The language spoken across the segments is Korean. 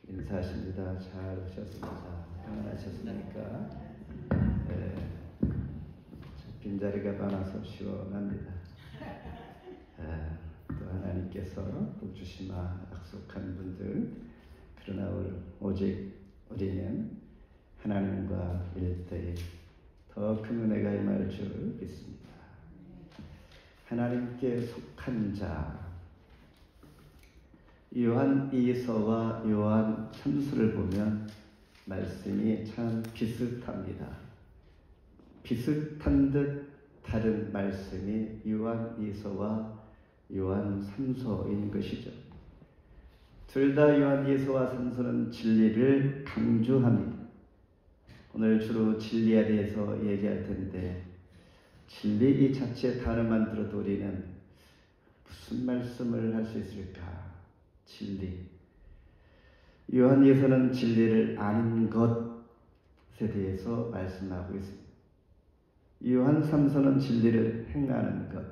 인사하십니다. 잘 오셨습니다. 평안하셨습니까? 빈자리가 많아서 시원합니다. 또 하나님께서 복 주시마 약속한 분들, 그러나 오직 우리는 하나님과 일대에 더 큰 은혜가 임할 줄 믿습니다. 하나님께 속한 자, 요한 2서와 요한 3서를 보면 말씀이 참 비슷합니다. 비슷한 듯 다른 말씀이 요한 2서와 요한 3서인 것이죠. 둘 다 요한 2서와 3서는 진리를 강조합니다. 오늘 주로 진리에 대해서 얘기할 텐데, 진리 이 자체 단어만 들어도 우리는 무슨 말씀을 할 수 있을까? 진리. 요한에서는 진리를 아는 것에 대해서 말씀하고 있습니다. 요한 3서는 진리를 행하는 것,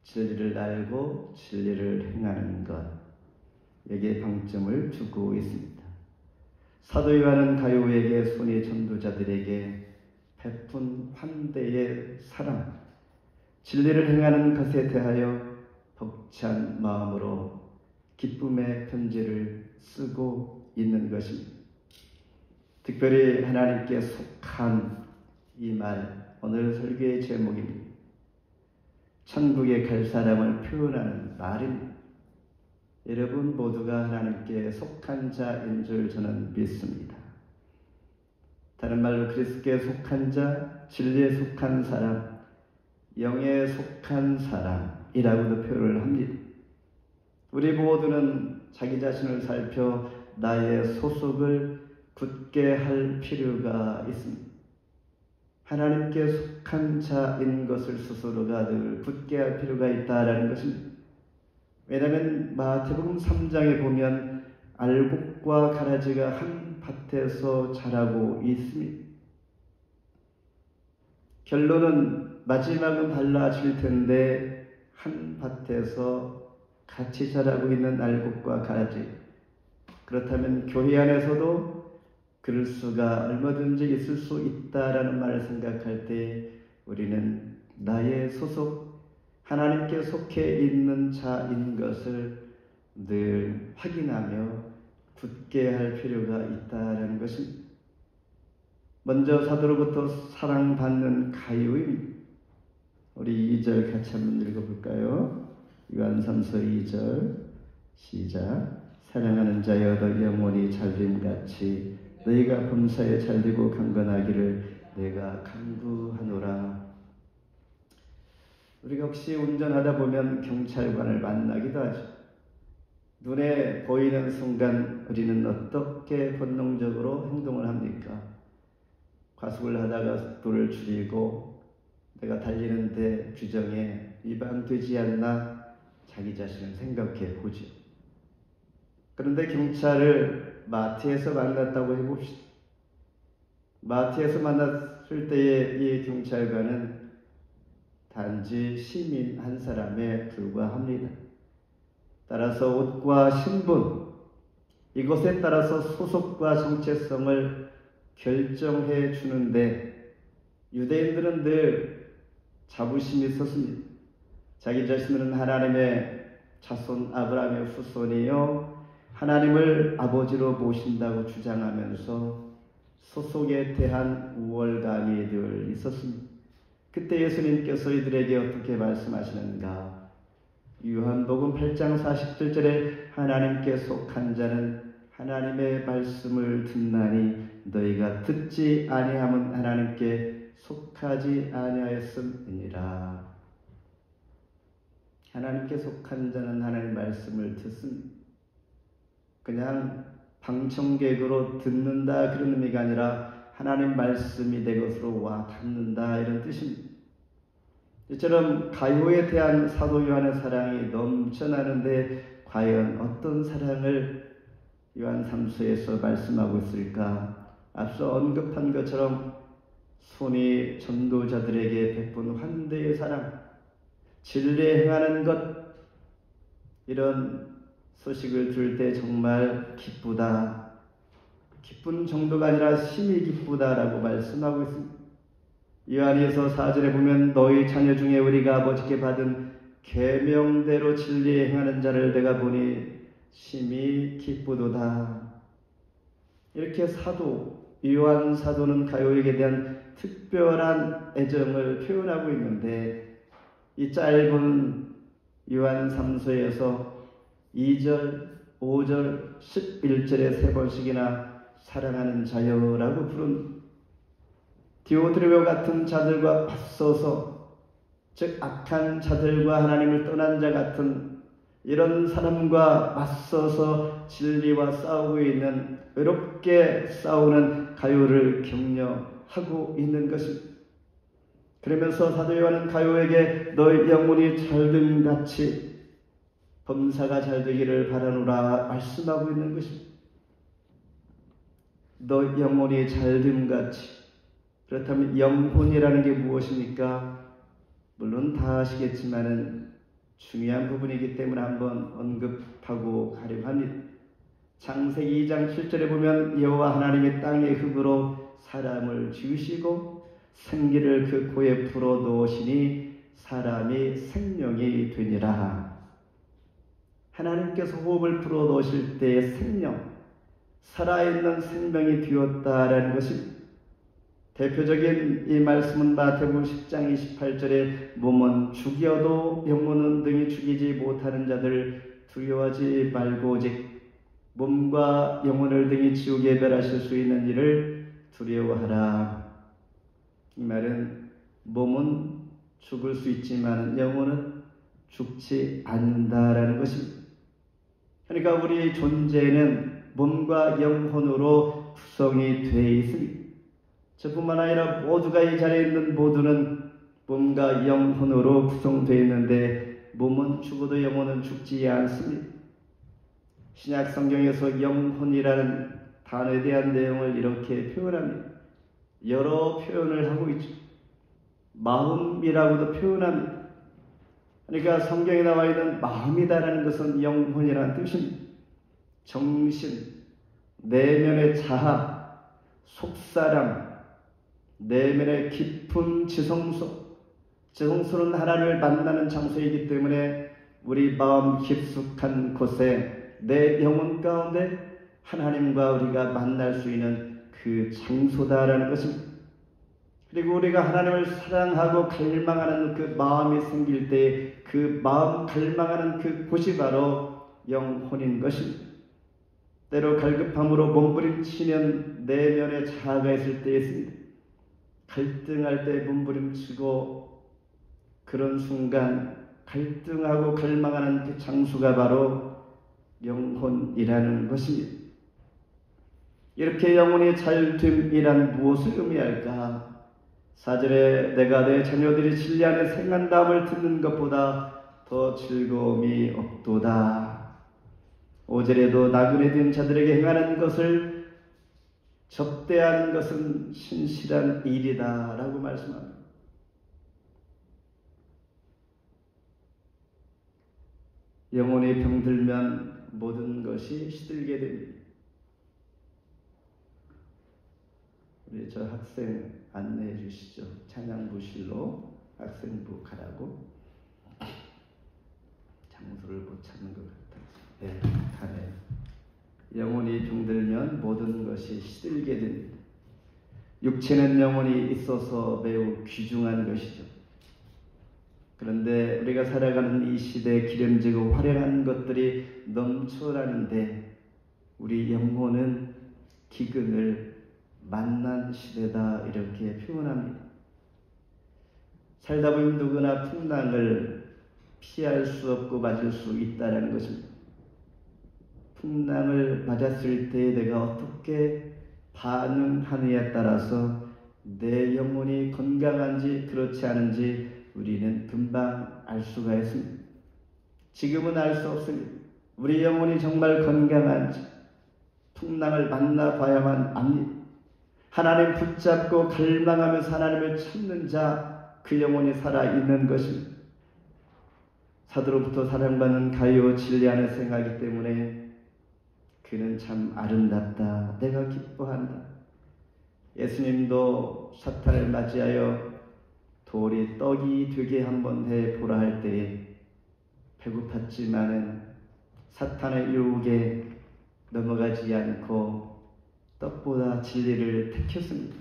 진리를 알고 진리를 행하는 것, 여기에 방점을 두고 있습니다. 사도 요한은 가요에게 손의 전도자들에게 베푼 환대의 사랑, 진리를 행하는 것에 대하여 벅찬 마음으로 기쁨의 편지를 쓰고 있는 것입니다. 특별히 하나님께 속한 이 말, 오늘 설교의 제목입니다. 천국에 갈 사람을 표현하는 말입니다. 여러분 모두가 하나님께 속한 자인 줄 저는 믿습니다. 다른 말로 그리스도께 속한 자, 진리에 속한 사람, 영에 속한 사람이라고도 표현을 합니다. 우리 모두는 자기 자신을 살펴 나의 소속을 굳게 할 필요가 있습니다. 하나님께 속한 자인 것을 스스로가 늘 굳게 할 필요가 있다라는 것입니다. 왜냐하면 마태복음 3장에 보면 알곡과 가라지가 한 밭에서 자라고 있습니다. 결론은 마지막은 달라질 텐데 한 밭에서 같이 자라고 있는 알곡과 가라지, 그렇다면 교회 안에서도 그럴 수가 얼마든지 있을 수 있다라는 말을 생각할 때 우리는 나의 소속, 하나님께 속해 있는 자인 것을 늘 확인하며 굳게 할 필요가 있다라는 것입니다. 먼저 사도로부터 사랑받는 가요입니다. 우리 2절 같이 한번 읽어볼까요? 요한 3서 2절 시작. 사랑하는 자여 너 영원히 잘됨같이 너희가 범사에 잘되고 강건하기를 내가 간구하노라. 우리가 혹시 운전하다 보면 경찰관을 만나기도 하죠. 눈에 보이는 순간 우리는 어떻게 본능적으로 행동을 합니까? 과속을 하다가 속도를 줄이고 내가 달리는데 규정에 위반되지 않나 자기 자신을 생각해 보죠. 그런데 경찰을 마트에서 만났다고 해봅시다. 마트에서 만났을 때의 이 경찰관은 단지 시민 한 사람에 불과합니다. 따라서 옷과 신분, 이것에 따라서 소속과 정체성을 결정해 주는데 유대인들은 늘 자부심이 있었습니다. 자기 자신은 하나님의 자손 아브라함의 후손이요 하나님을 아버지로 모신다고 주장하면서 소속에 대한 우월감이 늘 있었습니다. 그때 예수님께서 이들에게 어떻게 말씀하시는가? 요한복음 8장 47절에 하나님께 속한 자는 하나님의 말씀을 듣나니 너희가 듣지 아니함은 하나님께 속하지 아니하였음이니라. 하나님께 속한 자는 하나님의 말씀을 듣습니다. 그냥 방청객으로 듣는다 그런 의미가 아니라 하나님 말씀이 내 것으로 와 닿는다 이런 뜻입니다. 이처럼 가요에 대한 사도 요한의 사랑이 넘쳐나는데 과연 어떤 사랑을 요한 3서에서 말씀하고 있을까? 앞서 언급한 것처럼 손이 전도자들에게 베푼 환대의 사랑, 진리에 행하는 것, 이런 소식을 들을 때 정말 기쁘다. 기쁜 정도가 아니라 심히 기쁘다라고 말씀하고 있습니다. 요한일서 4절에 보면 너희 자녀 중에 우리가 아버지께 받은 계명대로 진리에 행하는 자를 내가 보니 심히 기쁘도다. 이렇게 요한 사도는 가요에게 대한 특별한 애정을 표현하고 있는데, 이 짧은 요한 3서에서 2절, 5절, 11절에 3번씩이나 사랑하는 자여라고 부른 디오드레와 같은 자들과 맞서서, 즉 악한 자들과 하나님을 떠난 자 같은 이런 사람과 맞서서 진리와 싸우고 있는, 외롭게 싸우는 가요를 격려하고 있는 것입니다. 그러면서 사도 요한은 가요에게 너희 영혼이 잘됨같이 범사가 잘되기를 바라노라 말씀하고 있는 것입니다. 너희 영혼이 잘됨같이. 그렇다면 영혼이라는 게 무엇입니까? 물론 다 아시겠지만은 중요한 부분이기 때문에 한번 언급하고 가려고 합니다. 창세기 2장 7절에 보면 여호와 하나님이 땅의 흙으로 사람을 지으시고 생기를 그 코에 불어 넣으시니 사람이 생명이 되니라. 하나님께서 호흡을 불어 넣으실 때의 생명, 살아있는 생명이 되었다라는 것입니다. 대표적인 이 말씀은 마태복음 10장 28절에 몸은 죽여도 영혼은 능히 죽이지 못하는 자들 두려워하지 말고 오직 몸과 영혼을 능히 지옥에 멸하실 수 있는 이를 두려워하라. 이 말은 몸은 죽을 수 있지만 영혼은 죽지 않는다라는 것입니다. 그러니까 우리 존재는 몸과 영혼으로 구성이 되어 있습니다. 저뿐만 아니라 모두가 이 자리에 있는 모두는 몸과 영혼으로 구성되어 있는데, 몸은 죽어도 영혼은 죽지 않습니다. 신약 성경에서 영혼이라는 단어에 대한 내용을 이렇게 표현합니다. 여러 표현을 하고 있죠. 마음이라고도 표현합니다. 그러니까 성경에 나와 있는 마음이다라는 것은 영혼이라는 뜻입니다. 정신, 내면의 자아, 속사람, 내면의 깊은 지성소는 하나님을 만나는 장소이기 때문에 우리 마음 깊숙한 곳에 내 영혼 가운데 하나님과 우리가 만날 수 있는 그 장소다라는 것입니다. 그리고 우리가 하나님을 사랑하고 갈망하는 그 마음이 생길 때 그 마음 갈망하는 그 곳이 바로 영혼인 것입니다. 때로 갈급함으로 몸부림치는 내면의 자아가 있을 때 있습니다. 갈등할 때 몸부림치고, 그런 순간 갈등하고 갈망하는 그 장소가 바로 영혼이라는 것입니다. 이렇게 영혼이 잘됨이란 무엇을 의미할까? 4절에 내가 내 자녀들이 진리 안에 생한다함을 듣는 것보다 더 즐거움이 없도다. 5절에도 나그네 된 자들에게 행하는 것을 접대하는 것은 신실한 일이다 라고 말씀합니다. 영혼이 병들면 모든 것이 시들게 됩니다. 우리 저 학생 안내해 주시죠. 찬양부실로 학생부 가라고. 장소를 못 찾는 것 같아서. 네, 가네. 영혼이 병들면 모든 것이 시들게 됩니다. 육체는 영혼이 있어서 매우 귀중한 것이죠. 그런데 우리가 살아가는 이 시대에 기름지고 화려한 것들이 넘쳐나는데 우리 영혼은 기근을 만난 시대다 이렇게 표현합니다. 살다 보면 누구나 풍랑을 피할 수 없고 맞을 수 있다는 것입니다. 풍랑을 맞았을 때 내가 어떻게 반응하느냐에 따라서 내 영혼이 건강한지 그렇지 않은지 우리는 금방 알 수가 있습니다. 지금은 알 수 없습니다. 우리 영혼이 정말 건강한지 풍랑을 만나봐야만 압니다. 하나님 붙잡고 갈망하면서 하나님을 찾는 자, 그 영혼이 살아있는 것입니다. 사도로부터 사랑받는 가이오 진리 안에 생각하기 때문에 그는 참 아름답다. 내가 기뻐한다. 예수님도 사탄을 맞이하여 돌이 떡이 되게 한번 해보라 할 때에 배고팠지만은 사탄의 유혹에 넘어가지 않고 떡보다 진리를 택했습니다.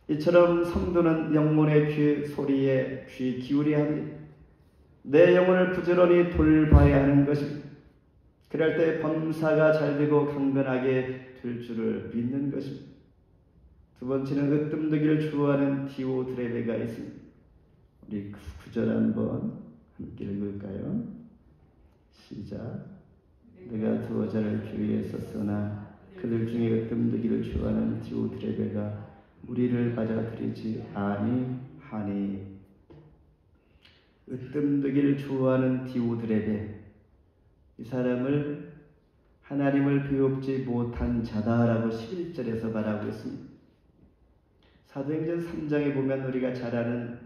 이처럼 성도는 영혼의 귀 소리에 귀 기울여야 합니다. 내 영혼을 부지런히 돌봐야 하는 것입니다. 그럴 때 범사가 잘되고 강건하게 될 줄을 믿는 것입니다. 두 번째는 으뜸되기를 추구하는 디오드레베가 있습니다. 우리 구절 한번 함께 읽을까요? 시작. 내가 두 여자를 주위에 썼으나 그들 중에 으뜸되기를 추구하는 디오드레베가 우리를 받아들이지 아니하니. 으뜸되기를 추구하는 디오드레베, 이 사람을 하나님을 배웁지 못한 자다라고 11절에서 말하고 있습니다. 사도행전 3장에 보면 우리가 잘 아는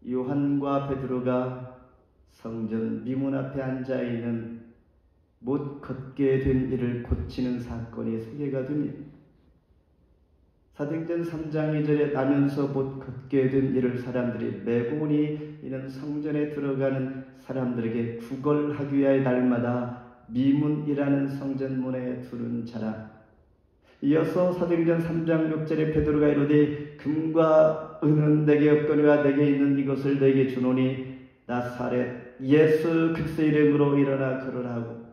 요한과 베드로가 성전 미문 앞에 앉아있는 못 걷게 된 이를 고치는 사건이 소개가 됩니다. 사도행전 3장 2절에 나면서 못 걷게 된 이를 사람들이 메고 오니 이는 성전에 들어가는 사람들에게 구걸하기 위하여 날마다 미문이라는 성전문에 두른 자라. 이어서 사도행전 3장 6절에 베드로가 이르되 금과 은은 내게 없거니와 내게 있는 이것을 내게 주노니 나사렛 예수 그리스도의 이름으로 일어나 걸으라 하고,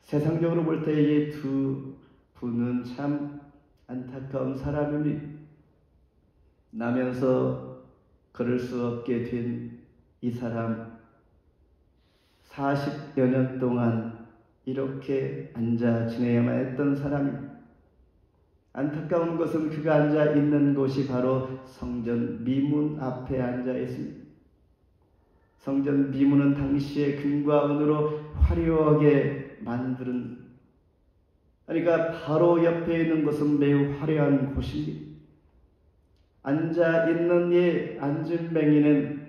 세상적으로 볼 때 이 두 분은 참 안타까운 사람입니다. 나면서 걸을 수 없게 된 이 사람 40여 년 동안 이렇게 앉아 지내야만 했던 사람입니다. 안타까운 것은 그가 앉아 있는 곳이 바로 성전 미문 앞에 앉아 있습니다. 성전 미문은 당시에 금과 은으로 화려하게 만드는, 그러니까 바로 옆에 있는 것은 매우 화려한 곳입니다. 앉아 있는 이 안진뱅이는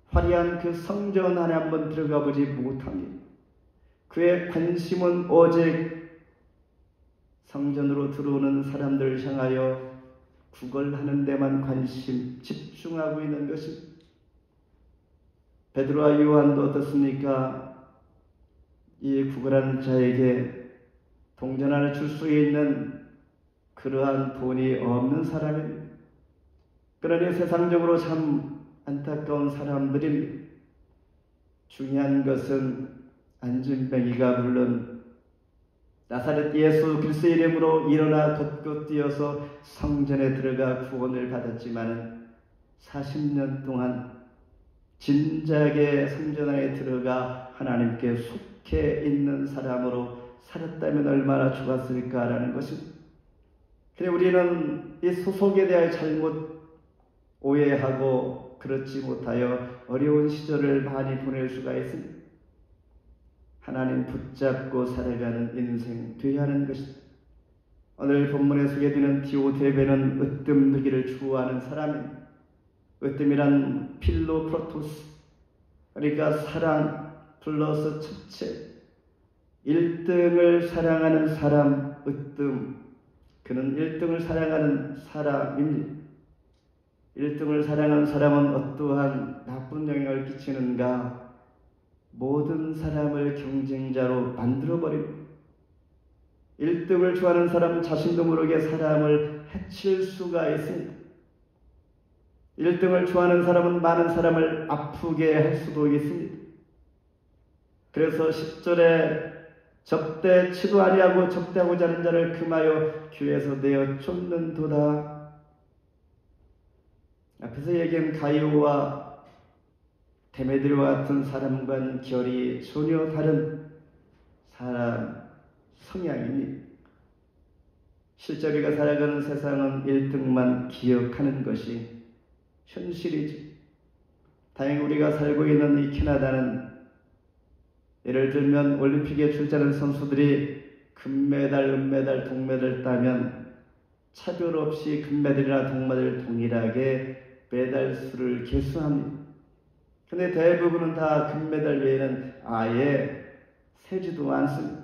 화려한 그 성전 안에 한번 들어가 보지 못합니다. 그의 관심은 오직 성전으로 들어오는 사람들을 향하여 구걸하는 데만 집중하고 있는 것입니다. 베드로와 요한도 어떻습니까? 이 구걸하는 자에게 동전 하나 줄 수 있는 그러한 돈이 없는 사람입니다. 그러니 세상적으로 참 안타까운 사람들입니다. 중요한 것은 안진뱅이가 물론 나사렛 예수 그리스도의 이름으로 일어나 걷고 뛰어서 성전에 들어가 구원을 받았지만 40년 동안 진작에 성전 안에 들어가 하나님께 속해 있는 사람으로 살았다면 얼마나 좋았을까라는 것입니다. 그런데 우리는 이 소속에 대하여 잘못 오해하고 그렇지 못하여 어려운 시절을 많이 보낼 수가 있습니다. 하나님 붙잡고 살아가는 인생 되어야 하는 것입니다. 오늘 본문에 소개되는 디오드레베는 으뜸되기를 추구하는 사람입니다. 으뜸이란 필로프로토스, 그러니까 사랑 플러스 첫째, 1등을 사랑하는 사람, 으뜸. 그는 1등을 사랑하는 사람입니다. 1등을 사랑하는 사람은 어떠한 나쁜 영향을 끼치는가? 모든 사람을 경쟁자로 만들어버립니다. 1등을 좋아하는 사람은 자신도 모르게 사람을 해칠 수가 있습니다. 1등을 좋아하는 사람은 많은 사람을 아프게 할 수도 있습니다. 그래서 10절에 접대치도 아니하고 접대하고자 하는 자를 금하여 교회에서 내어 쫓는도다. 앞에서 얘기한 가이오와 데메드리와 같은 사람과는 결이 전혀 다른 사람 성향입니다. 실제 우리가 살아가는 세상은 1등만 기억하는 것이 현실이지. 다행히 우리가 살고 있는 이 캐나다는 예를 들면 올림픽에 출전하는 선수들이 금메달, 은메달, 동메달 따면 차별 없이 금메달이나 동메달 동일하게 메달 수를 계수합니다. 근데 대부분은 다 금메달 외에는 아예 세지도 않습니다.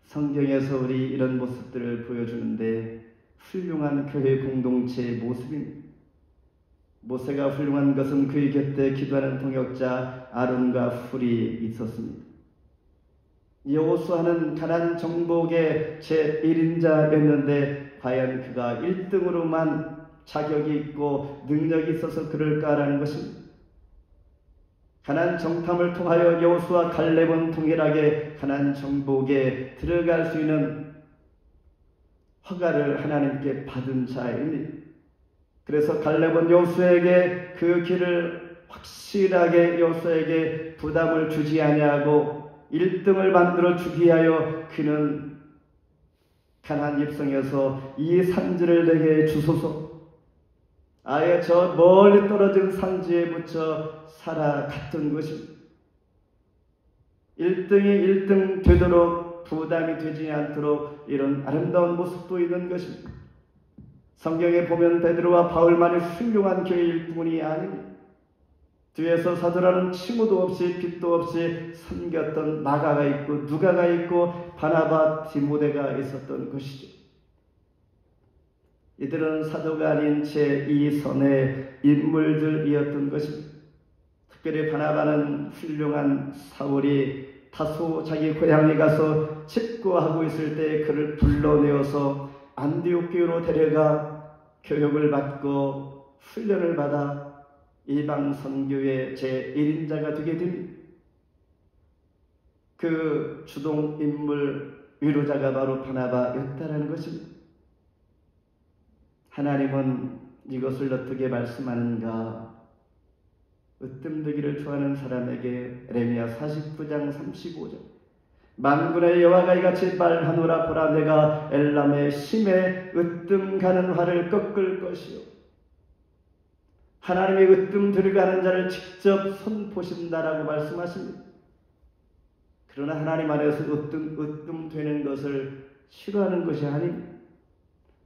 성경에서 우리 이런 모습들을 보여주는데 훌륭한 교회 공동체의 모습입니다. 모세가 훌륭한 것은 그의 곁에 기도하는 동역자 아론과 훌이 있었습니다. 여호수아는 가나안 정복의 제1인자였는데 과연 그가 1등으로만 자격이 있고 능력이 있어서 그럴까라는 것입니다. 가나안 정탐을 통하여 여호수아 갈렙은 동일하게 가나안 정복에 들어갈 수 있는 허가를 하나님께 받은 자입니다. 그래서 갈렙은 여호수아에게 그 길을 확실하게 여호수아에게 부담을 주지 아니하고 1등을 만들어 주기 위하여 그는 가나안 입성에서 이 산지를 내게 주소서, 아예 저 멀리 떨어진 산지에 묻혀 살아갔던 것입니다. 1등이 1등 되도록 부담이 되지 않도록 이런 아름다운 모습도 있는 것입니다. 성경에 보면 베드로와 바울만이 훌륭한 교회일 뿐이 아닙니다. 뒤에서 사도라는 칭호도 없이 빛도 없이 섬겼던 마가가 있고 누가가 있고 바나바, 디모데가 있었던 것이죠. 이들은 사도가 아닌 제2선의 인물들이었던 것입니다. 특별히 바나바는 훌륭한 사울이 다소 자기 고향에 가서 집거하고 있을 때 그를 불러내어서 안디옥 교회로 데려가 교육을 받고 훈련을 받아 이방 선교의 제1인자가 되게 됩니다. 그 주동 인물 위로자가 바로 바나바였다라는 것입니다. 하나님은 이것을 어떻게 말씀하는가? 으뜸되기를 좋아하는 사람에게 에레미야 49장 35절 만군의 여호와가 이같이 말하노라. 보라, 내가 엘람의 심에 으뜸 가는 활을 꺾을 것이요. 하나님의 으뜸 들어가는 자를 직접 손보신다라고 말씀하십니다. 그러나 하나님 안에서 으뜸 되는 것을 싫어하는 것이 아닙니다.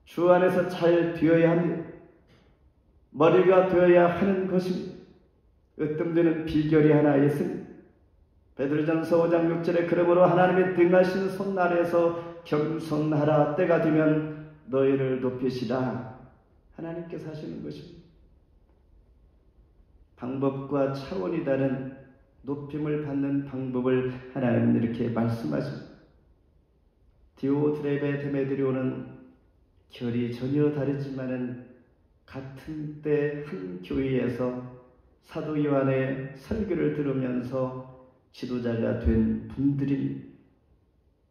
주 안에서 잘 되어야 합니다. 머리가 되어야 하는 것입니다. 으뜸되는 비결이 하나 있습니다. 베드로전서 5장 6절에 그러므로 하나님의 등하신 손 아래에서 겸손하라. 때가 되면 너희를 높이시라. 하나님께서 하시는 것입니다. 방법과 차원이 다른 높임을 받는 방법을 하나님은 이렇게 말씀하십니다. 디오드레베 데메드리오는 결이 전혀 다르지만은 같은 때 한 교회에서 사도 요한의 설교를 들으면서 지도자가 된 분들입니다.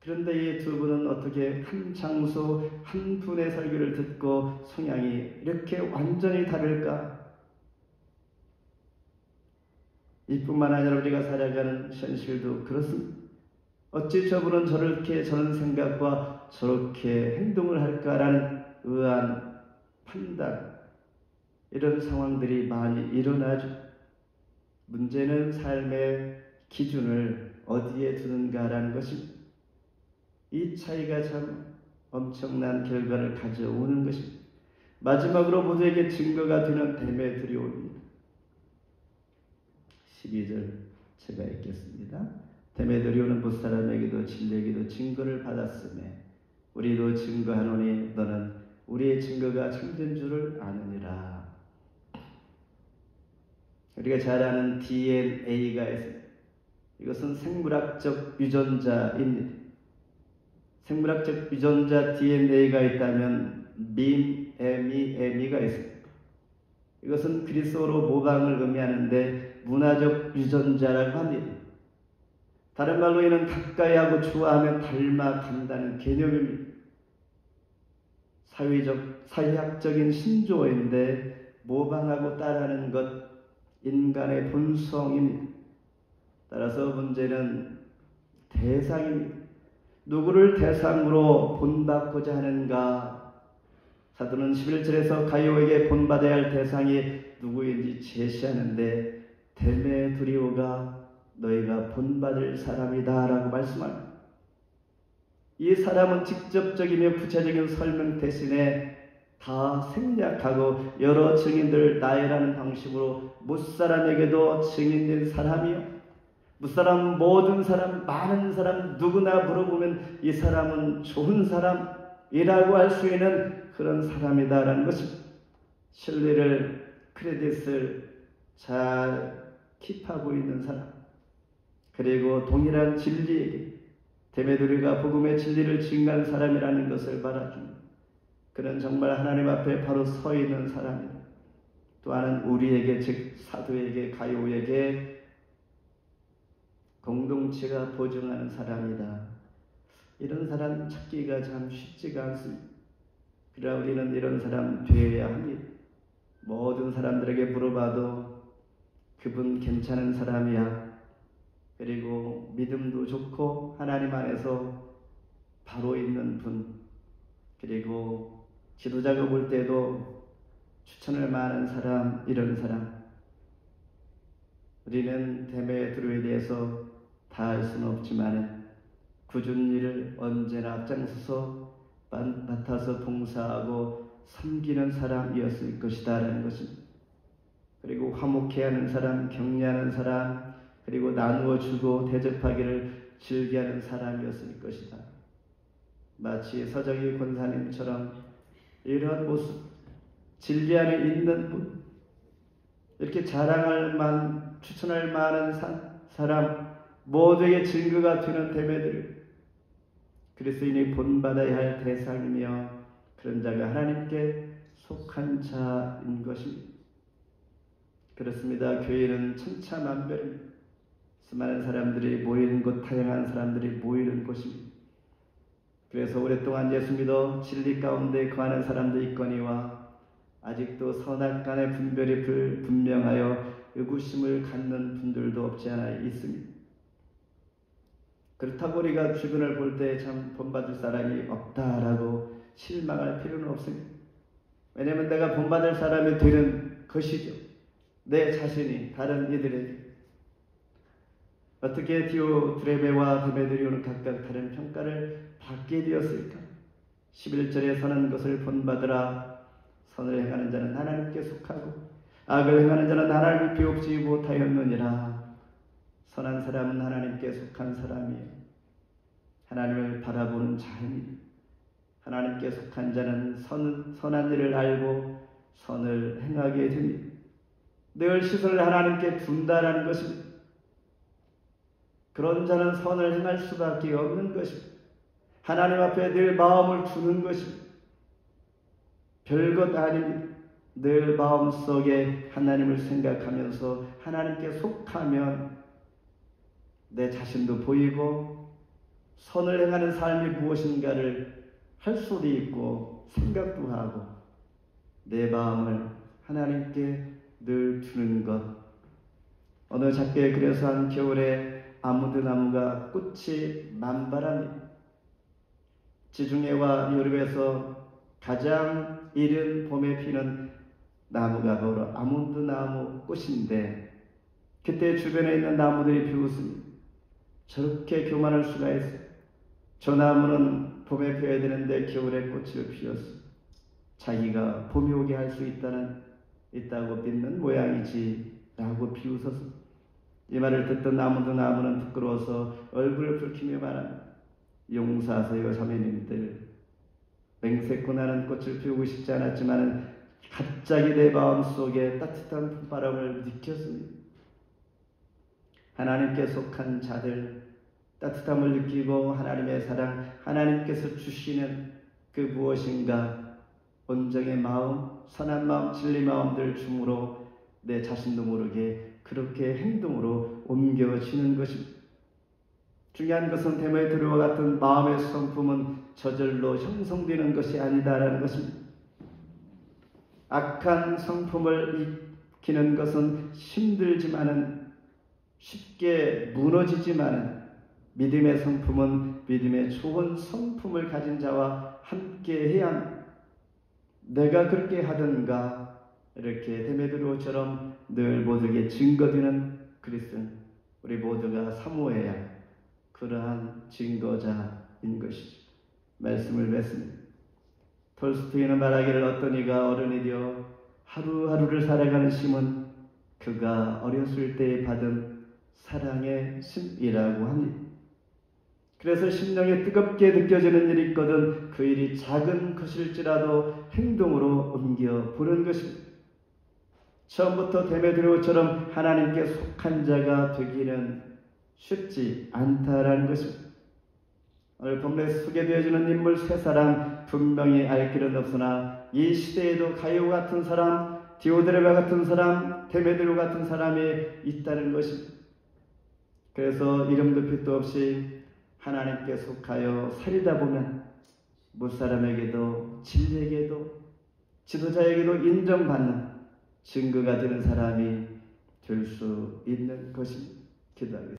그런데 이 두 분은 어떻게 한 장소 한 분의 설교를 듣고 성향이 이렇게 완전히 다를까? 이뿐만 아니라 우리가 살아가는 현실도 그렇습니다. 어찌 저분은 저렇게 저런 생각과 저렇게 행동을 할까라는 의아한 판단, 이런 상황들이 많이 일어나죠. 문제는 삶의 기준을 어디에 두는가라는 것입니다. 이 차이가 참 엄청난 결과를 가져오는 것입니다. 마지막으로 모두에게 증거가 되는 데메드리오입니다. 12절 제가 읽겠습니다. 데메드리오는 무사람에게도 진리에게도 증거를 받았으며 우리도 증거하노니 너는 우리의 증거가 참된 줄을 아느니라. 우리가 잘 아는 DNA가 있습니다. 이것은 생물학적 유전자입니다. 생물학적 유전자 DNA가 있다면 MEME가 있습니다. 이것은 그리스어로 모방을 의미하는데 문화적 유전자라고 합니다. 다른 말로 이는 가까이하고 좋아하면 닮아간다는 개념입니다. 사회학적인 신조어인데 모방하고 따라하는 것, 인간의 본성입니다. 따라서 문제는 대상입니다. 누구를 대상으로 본받고자 하는가? 사도는 11절에서 가이오에게 본받아야 할 대상이 누구인지 제시하는데 데메드리오가 너희가 본받을 사람이다 라고 말씀합니다. 이 사람은 직접적이며 구체적인 설명 대신에 다 생략하고 여러 증인들을 나열하는 방식으로 무사람에게도 증인된 사람이요, 무사람, 모든 사람, 많은 사람 누구나 물어보면 이 사람은 좋은 사람이라고 할 수 있는 그런 사람이다라는 것입니다. 신뢰를, 크레딧을 잘 킵하고 있는 사람, 그리고 동일한 진리에게 데메드리가 복음의 진리를 증거한 사람이라는 것을 말해줍니다. 그는 정말 하나님 앞에 바로 서 있는 사람이다. 또 하나는 우리에게, 즉 사도에게, 가요에게 공동체가 보증하는 사람이다. 이런 사람 찾기가 참 쉽지가 않습니다. 그러나 우리는 이런 사람 되어야 합니다. 모든 사람들에게 물어봐도 그분 괜찮은 사람이야, 그리고 믿음도 좋고 하나님 안에서 바로 있는 분, 그리고 지도자가 볼 때도 추천할 만한 사람, 이런 사람. 우리는 데메드로에 대해서 다 할 수는 없지만 굳은 일을 언제나 앞장서서 맡아서 봉사하고 섬기는 사람이었을 것이다 라는 것입니다. 그리고 화목해 하는 사람, 격려하는 사람, 그리고 나누어 주고 대접하기를 즐겨하는 사람이었을 것이다. 마치 서정희 권사님처럼 이러한 모습, 진리 안에 있는 분, 이렇게 자랑할 만, 추천할 만한 사람, 모두에게 증거가 되는 데메드리오, 그리스도인이 본받아야 할 대상이며 그런 자가 하나님께 속한 자인 것입니다. 그렇습니다. 교회는 천차만별입니다. 수많은 사람들이 모이는 곳, 다양한 사람들이 모이는 곳입니다. 그래서 오랫동안 예수 믿어 진리 가운데 거하는 사람도 있거니와 아직도 선악간의 분별이 분명하여 의구심을 갖는 분들도 없지 않아 있습니다. 그렇다고 우리가 주변을 볼 때 참 본받을 사람이 없다라고 실망할 필요는 없습니다. 왜냐하면 내가 본받을 사람이 되는 것이죠. 내 자신이 다른 이들에게. 어떻게 디오드레베와 데메드리오는 각각 다른 평가를 받게 되었을까? 11절에 선한 것을 본받으라. 선을 행하는 자는 하나님께 속하고 악을 행하는 자는 하나님을 비웃지 못하였느니라. 선한 사람은 하나님께 속한 사람이에요. 하나님을 바라보는 자입니다. 하나님께 속한 자는 선한 일을 알고 선을 행하게 됩니다. 늘 시선을 하나님께 둔다라는 것입니다. 그런 자는 선을 행할 수밖에 없는 것입니다. 하나님 앞에 늘 마음을 두는 것입니다. 별것 아닙니다. 늘 마음속에 하나님을 생각하면서 하나님께 속하면 내 자신도 보이고 선을 행하는 삶이 무엇인가를 할 수도 있고 생각도 하고 내 마음을 하나님께 늘 두는 것. 어느 작게 그래서 한 겨울에 아몬드 나무가 꽃이 만발합니다. 지중해와 유럽에서 가장 이른 봄에 피는 나무가 바로 아몬드 나무 꽃인데 그때 주변에 있는 나무들이 비웃습니다. 저렇게 교만할 수가 있어요. 저 나무는 봄에 피어야 되는데 겨울에 꽃을 피웠어. 자기가 봄이 오게 할 수 있다고 믿는 모양이지 라고 비웃었습니다. 이 말을 듣던 아몬드 나무는 부끄러워서 얼굴을 붉히며 말합니다. 용서하세요 자매님들. 맹세코 나는 꽃을 피우고 싶지 않았지만 갑자기 내 마음속에 따뜻한 봄바람을 느꼈습니다. 하나님께 속한 자들, 따뜻함을 느끼고 하나님의 사랑, 하나님께서 주시는 그 무엇인가 온정의 마음, 선한 마음, 진리 마음들 중으로 내 자신도 모르게 그렇게 행동으로 옮겨지는 것입니다. 중요한 것은 데메드로와 같은 마음의 성품은 저절로 형성되는 것이 아니다라는 것입니다. 악한 성품을 익히는 것은 힘들지만은 쉽게 무너지지만은 믿음의 성품은 믿음의 좋은 성품을 가진 자와 함께 해야 합니다. 내가 그렇게 하든가 이렇게 데메드로처럼 늘 모두에게 증거되는 그리스도는 우리 모두가 사모해야 그러한 증거자인 것이죠. 말씀을 맺습니다. 톨스토이는 말하기를 어떤 이가 어른이 되어 하루하루를 살아가는 심은 그가 어렸을 때에 받은 사랑의 심이라고 합니다. 그래서 심령에 뜨겁게 느껴지는 일이 있거든 그 일이 작은 것일지라도 행동으로 옮겨 보는 것입니다. 처음부터 데메드로처럼 하나님께 속한 자가 되기는 쉽지 않다라는 것입니다. 오늘 본문에 소개되어지는 인물 세 사람 분명히 알 길은 없으나 이 시대에도 가이오 같은 사람, 디오드레바 같은 사람, 데메드로 같은 사람이 있다는 것입니다. 그래서 이름도 빛도 없이 하나님께 속하여 살다 보면 무사람에게도 진리에게도 지도자에게도 인정받는 증거가 되는 사람이 될 수 있는 것입니다. 기도하겠습니다.